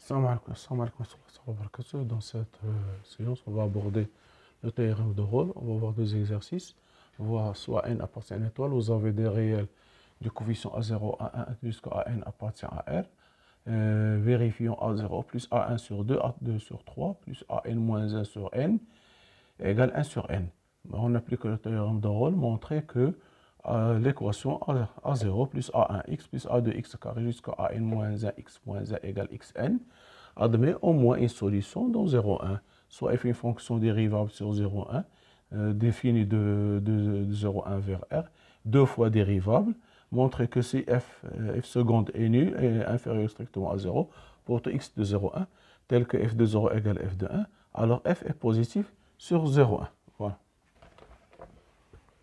Salam alaikum wa barakatuh. Dans cette séance, on va aborder le théorème de Rolle. On va voir deux exercices. On va voir soit n appartient à une étoile, vous avez des réels du coefficient A0, A1 jusqu'à n appartient à R. Vérifions A0 plus A1 sur 2, A2 sur 3, plus AN moins 1 sur n égale 1 sur n. On applique le théorème de Rolle, montrer que l'équation A0 plus A1x plus A2x carré jusqu'à AN moins 1x moins 1 égale xn admet au moins une solution dans 0,1, soit f une fonction dérivable sur 0,1, définie de 0,1 vers R, deux fois dérivable, montrer que si f seconde est nul et inférieur strictement à 0, pour tout x de 0,1, tel que f de 0 égale f de 1, alors f est positif sur 0,1. Voilà.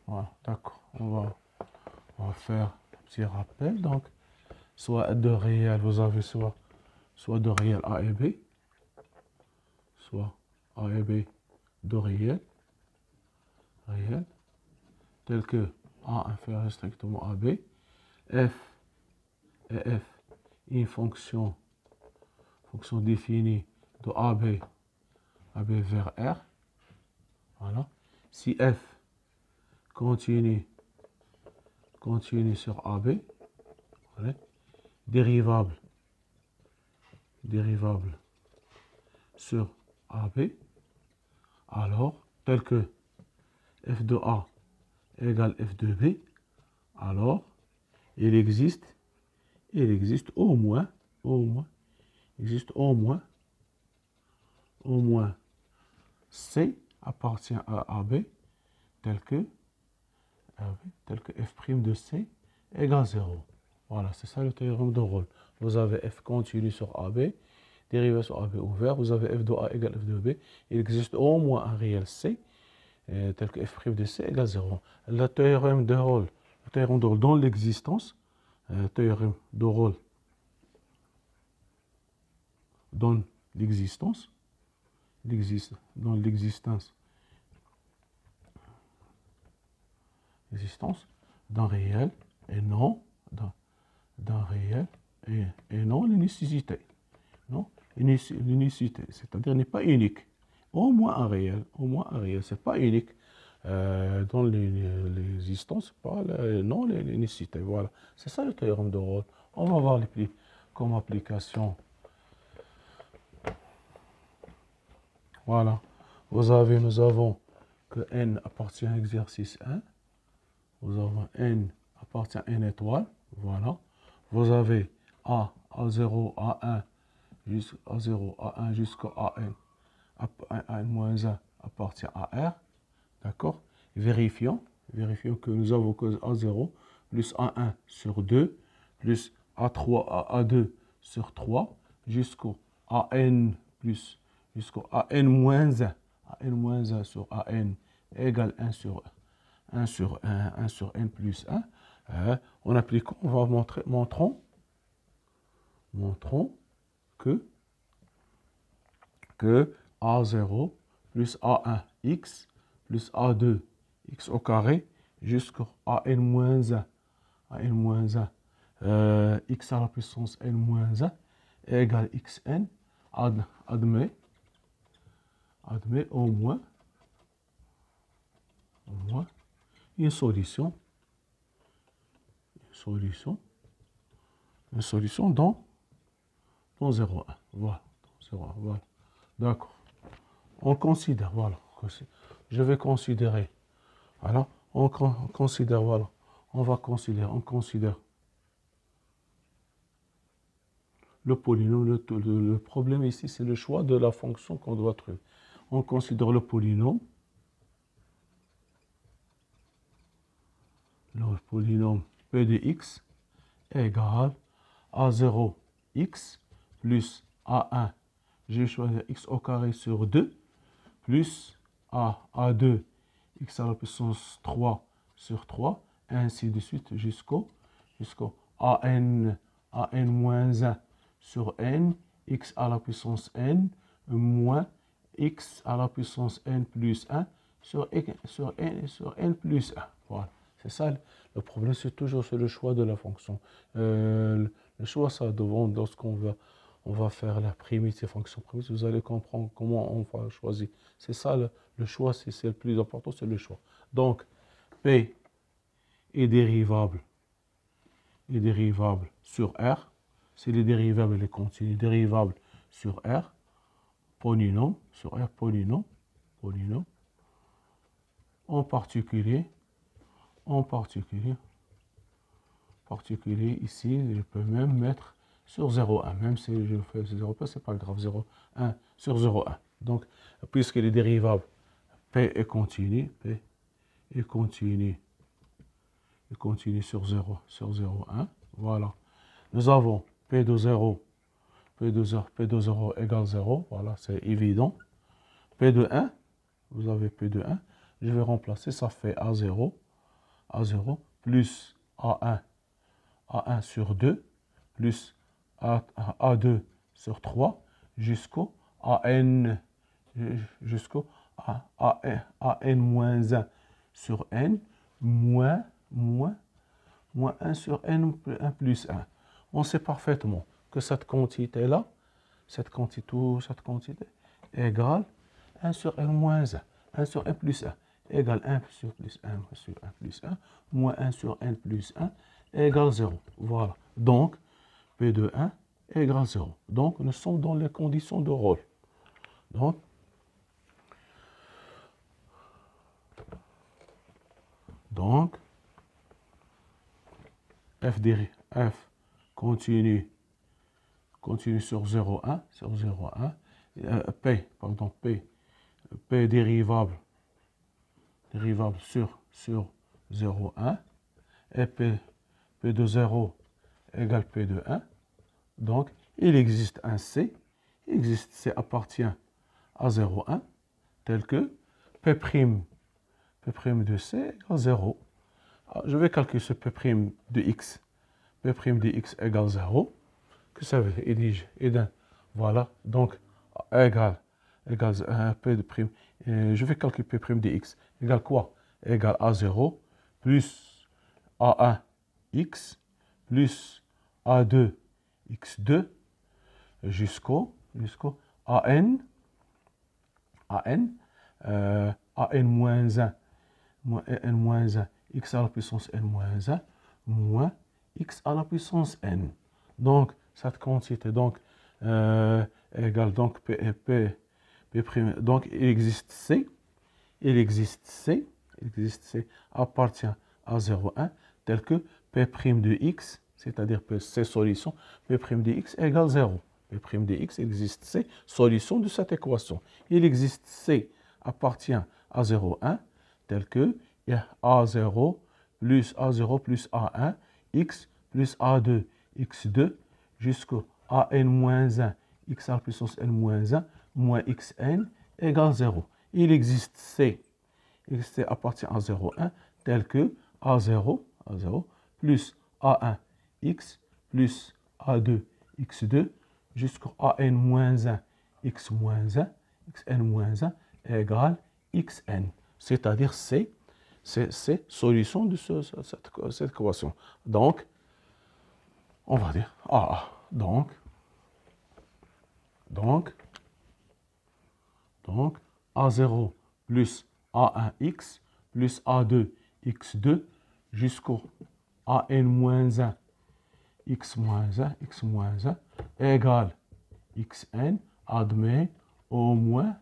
Voilà, d'accord. On va faire un petit rappel. Donc, soit de réel, vous avez soit de réel A et B, soit A et B de réel, tel que A inférieur strictement à B, f et f, une fonction définie de AB vers R. Voilà. Si f continue sur AB, voilà, dérivable sur AB, alors, tel que f de A égale f de B, alors, il existe au moins C appartient à AB, tel que f' de C égale 0. Voilà, c'est ça le théorème de Rolle. Vous avez f continu sur AB, dérivé sur AB ouvert, vous avez f de A égale f de B. Il existe au moins un réel C, tel que f' de C égale 0. Le théorème de Rolle, dans l'existence, théorème de Rolle dans l'existence, d'un réel et non l'unicité. Non, l'unicité, c'est-à-dire n'est pas unique. Au moins un réel, c'est pas unique. Dans l'existence, pas non l'unicité. Voilà, c'est ça le théorème de Rolle. On va voir comme application. Voilà, nous avons que n appartient à exercice 1. Vous avez n appartient à une étoile. Voilà. Vous avez A0, A1 jusqu'à AN moins 1 appartient à R. D'accord? Vérifions que nous avons que A0 plus A1 sur 2 plus A2 sur 3 jusqu'au AN moins 1 sur AN égale 1 sur n plus 1. On va montrons que A0 plus A1x plus A2x au carré jusqu'à AN moins 1, x à la puissance n moins 1 égale xn, admet au moins une solution dans 0,1. Voilà, voilà. D'accord. On considère, voilà. Je vais considérer. Alors, on considère, voilà. On considère le polynôme. Le problème ici, c'est le choix de la fonction qu'on doit trouver. On considère le polynôme. Le polynôme P de x égale A0x plus A1, j'ai choisi x au carré sur 2, plus A2, x à la puissance 3 sur 3, ainsi de suite jusqu'au AN moins 1 sur n, x à la puissance n, moins x à la puissance n plus 1 sur n plus 1. Voilà. C'est ça, le problème, c'est toujours le choix de la fonction. Le choix, ça demande, lorsqu'on va on va faire la primitive, fonction primitive, vous allez comprendre comment on va choisir. C'est ça le choix, c'est le plus important, c'est le choix. Donc, P est dérivable sur R, c'est les dérivables et les continus dérivables sur R, polynôme, sur R, polynôme, en particulier, ici, je peux même mettre sur 0,1, même si je fais 0,1, c'est pas grave, 0,1 sur 0,1. Donc, puisque les dérivables P est continu, sur 0, sur 0,1, voilà. Nous avons P de 0, P de 0 égale 0, voilà, c'est évident. P de 1, vous avez P de 1, je vais remplacer, ça fait A0, plus A1 sur 2, plus A2 sur 3, jusqu'au AN, moins 1 sur N, moins 1 sur N plus 1. On sait parfaitement que cette quantité-là, cette quantité égale 1 sur N moins 1, 1 sur N plus 1, égale 1 sur plus 1 sur 1 plus 1, moins 1 sur N plus 1, égale 0. Voilà. Donc, P de 1 égale 0. Donc, nous sommes dans les conditions de rôle. Donc, F continue sur 0,1, P dérivable sur 0,1, et P de 0 égale P de 1. Donc, il existe un C, C appartient à 0,1, tel que P' de C égale 0. Alors, je vais calculer ce P' de X. P' de X égale 0. Que ça veut dire? Voilà, donc égale P de prime. Je vais calculer P' de X. Égale quoi? Égale A0 plus A1 X plus A2 X2 jusqu'au AN moins 1 x à la puissance n moins 1 moins x à la puissance n. Donc, cette quantité égale donc P'. Donc, il existe C appartient à 0,1 tel que P' de x, c'est-à-dire que C solution, P' de x égale 0. P' de x existe C, solution de cette équation. Il existe C appartient à 0,1 tel que A0 plus A1, x plus A2, x2, jusqu'au AN-1, x à la puissance n-1, moins xn égale 0. Il existe C appartient à 0,1 tel que A0 plus A1, x plus A2, x2, jusqu'au AN-1, x-1, xn-1 égale xn. C'est-à-dire C, c'est solution de cette équation. Donc, on va dire A. Donc A0 plus A1x plus A2 x2 jusqu'au AN-1 x-1 égale xn, admet au moins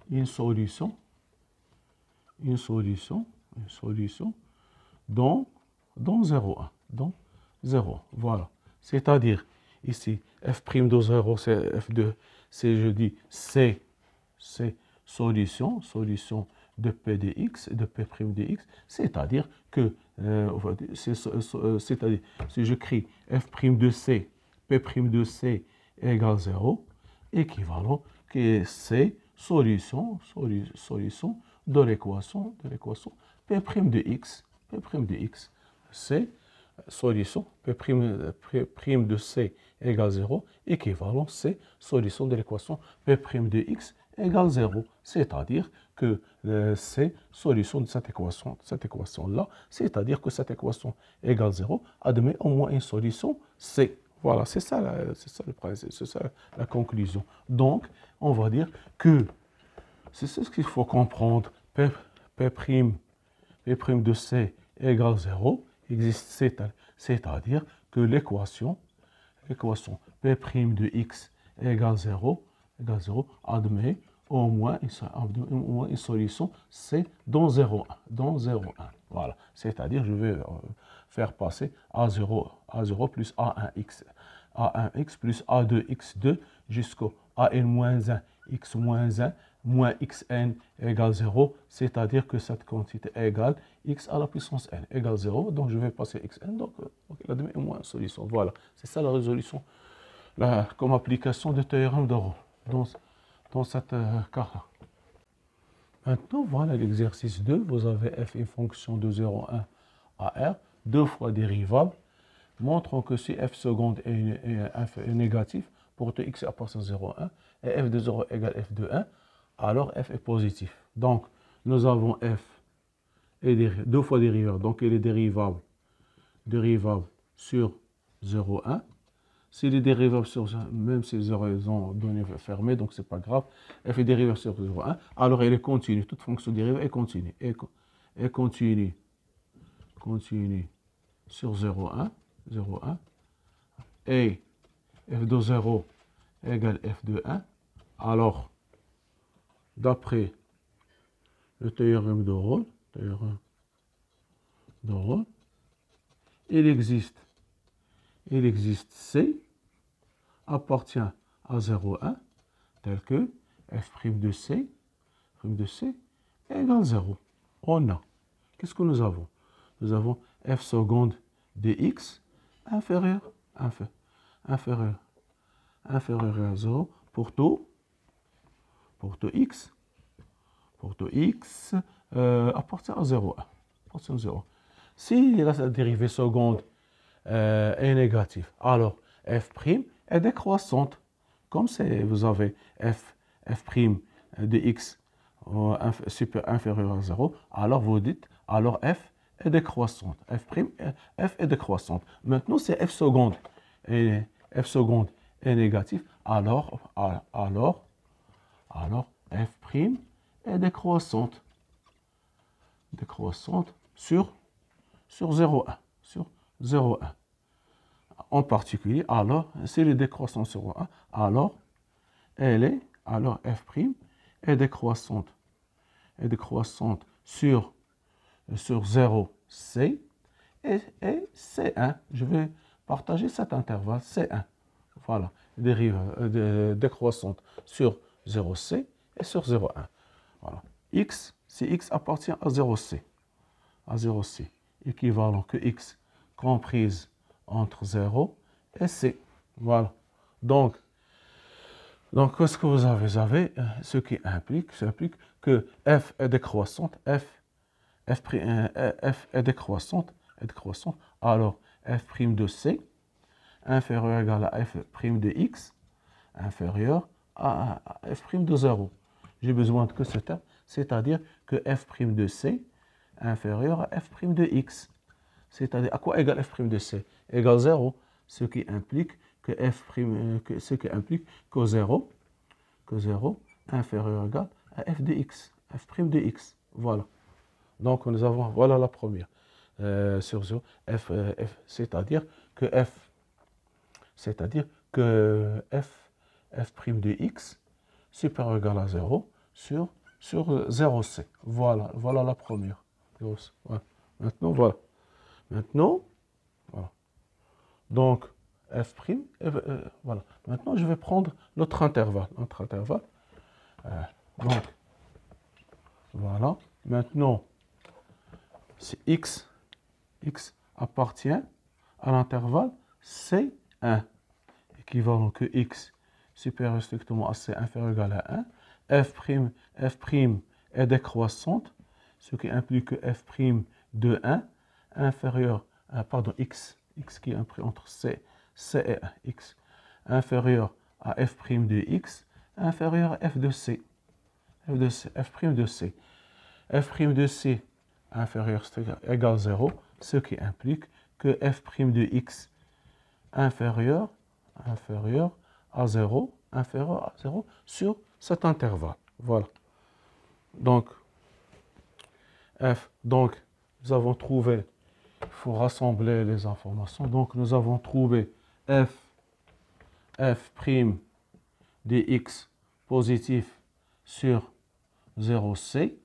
une solution dans 0,1. Dans 0. Voilà. C'est-à-dire, ici, f' de 0, c'est f de, c'est, je dis, c'est solution de P de x, de P' de x, c'est-à-dire que, c'est-à-dire, si j'écris f' de c, P' de c égale 0, équivalent que c'est solution de l'équation P' de x, c'est solution P' de c égale 0, équivalent c'est solution de l'équation P' de x égale 0. C'est-à-dire que c'est solution de cette équation-là, c'est-à-dire que cette équation égale 0 admet au moins une solution C. Voilà, c'est ça, le principe, c'est ça la conclusion. Donc, on va dire que c'est ce qu'il faut comprendre. P', P' de C égale 0 existe, c'est-à-dire que l'équation P' de X égale 0, admet au moins une solution C dans 0,1. Dans 0,1. Voilà. C'est-à-dire, je vais faire passer A0 plus A1X plus A2X2 jusqu'au AN-1 X-1 moins Xn égale 0, c'est-à-dire que cette quantité égale X à la puissance n égale 0, donc je vais passer Xn, donc il admet au moins une solution. Voilà, c'est ça la résolution, comme application du théorème de Rolle dans cette cas-là. Maintenant, voilà l'exercice 2. Vous avez f une fonction de 0,1 à r, deux fois dérivable, montrant que si f seconde est négatif, pour tout x appartient à 0,1, et f de 0 égale f de 1, alors f est positif. Donc, nous avons f et deux fois dérivable, donc il est dérivable sur 0,1. S'il est dérivable sur, même si les horizons donnés fermés, donc c'est pas grave, f est dérivable sur 0,1, alors elle est continue. Toute fonction dérivée est continue. Et continue sur 0,1, et f de 0 égale f de 1, alors, d'après le théorème de Rolle, il existe C appartient à 0,1 tel que f' de C égale 0. On a, qu'est-ce que nous avons? Nous avons f seconde de x inférieur à 0 pour tout x appartient à 0,1. Si la dérivée seconde est négative, alors f' est décroissante. Comme vous avez f' de x inférieur à 0, alors vous dites, alors f est décroissante. F est décroissante. Maintenant, c'est f seconde est négatif, alors f' est décroissante. Sur 0,1. Sur 0,1. En particulier, alors, si elle est décroissante sur 1, alors f' est décroissante. Sur 0C et C1. Je vais partager cet intervalle C1. Voilà, décroissante sur 0C et sur 0,1. Voilà. X, si X appartient à 0C, équivalent que X comprise entre 0 et C. Voilà. Donc qu'est-ce que vous avez? Vous avez ce qui implique que f est décroissante, f est décroissante, alors f' de C inférieur ou égal à f' de x inférieur à f' de 0. J'ai besoin de que ce terme, c'est-à-dire que f' de C inférieur à f' de x. C'est-à-dire, à quoi égale f' de C? Égale 0, ce qui implique que que 0 inférieur ou égal à f de x, f' de x. Voilà. Donc, nous avons, voilà la première. Sur 0, c'est-à-dire que f' de x supérieur ou égal à 0 sur 0c. Voilà la première. Voilà. Maintenant, voilà. Voilà. Donc, f', voilà. Maintenant, je vais prendre notre intervalle. Donc, voilà. Maintenant, si x appartient à l'intervalle C1, équivalent que x supérieur strictement à C inférieur ou égal à 1, f' est décroissante, ce qui implique que f' de 1 inférieur à, x qui est imprimé entre C et 1, x inférieur à f' de x inférieur à f de C. f' de C inférieur égale 0, ce qui implique que f' de x inférieur à 0, sur cet intervalle. Voilà. Donc, f, donc, nous avons trouvé, il faut rassembler les informations. Donc, nous avons trouvé f' de x positif sur 0c,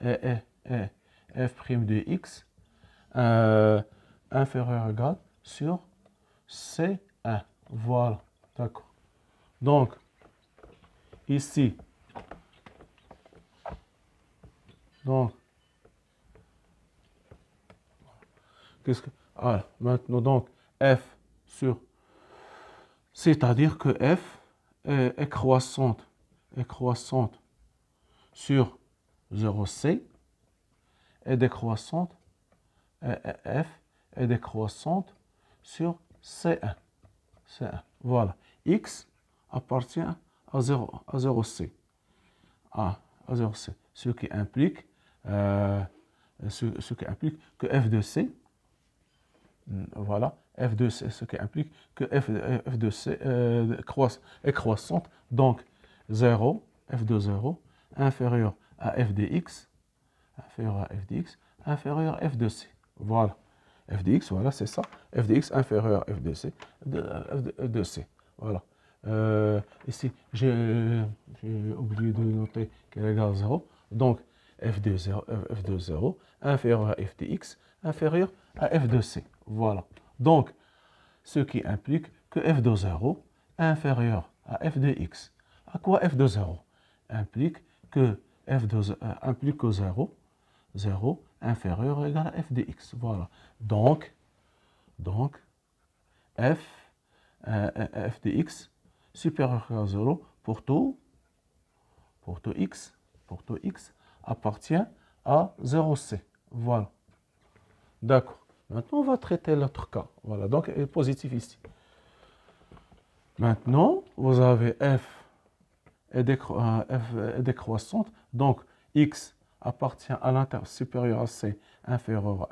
et f' de x inférieur ou égal sur C1. Voilà, d'accord. Donc, ici, qu'est-ce que... Ah, maintenant, donc, f sur... C'est-à-dire que f est croissante sur 0c et décroissante, f est décroissante sur C1. Voilà. X appartient à 0c. À 0c. Ce qui implique que f de c, voilà, f de c, ce qui implique que f de c est croissante, donc 0, f de 0, inférieur à f de x, inférieur à f de c. Voilà. F de x, voilà, c'est ça. F de x inférieur à f de c, de c. Voilà. Ici, j'ai oublié de noter qu'elle est égale à 0. Donc, f de 0 inférieur à f de x inférieur à f de c. Voilà. Donc, ce qui implique que f de 0 inférieur à f de x. À quoi f de 0 implique que implique que 0 inférieur ou égal à f de x. Voilà. Donc f de x supérieur à 0 pour tout x appartient à 0c. Voilà. D'accord. Maintenant, on va traiter l'autre cas. Voilà. Donc, il est positif ici. Maintenant, vous avez f est décroissante. Donc, x appartient à l'intervalle supérieur à c inférieur ou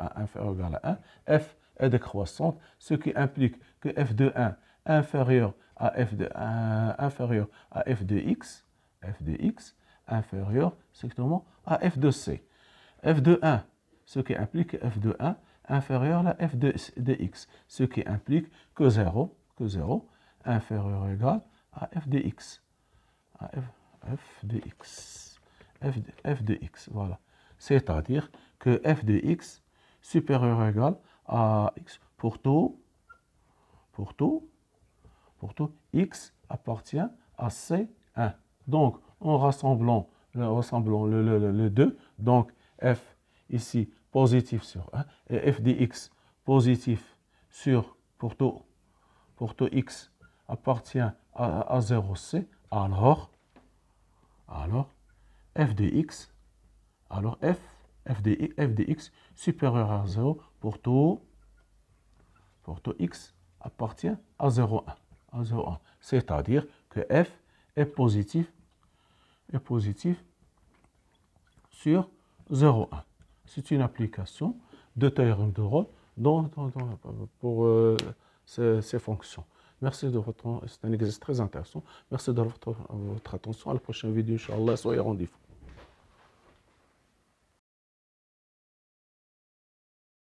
égal à 1. F est décroissante, ce qui implique que f de 1 inférieur à f de x, inférieur strictement à f de c. F de 1, ce qui implique que f de 1 inférieur à f de x, ce qui implique que 0 inférieur ou égal à f de x. F de x, voilà. C'est-à-dire que f de x supérieur ou égal à x pour tout x appartient à C1. Donc, en rassemblant le 2, donc f ici positif sur 1 et f de x positif sur pour tout x appartient à 0c, alors f de x, f de x supérieur à 0 pour tout x appartient à 0,1. C'est-à-dire que f est positif sur 0,1. C'est une application de théorème de Rolle pour ces fonctions. Merci de votre... C'est un exercice très intéressant. Merci de votre attention. À la prochaine vidéo, Inch'Allah. Soyez rendez-vous.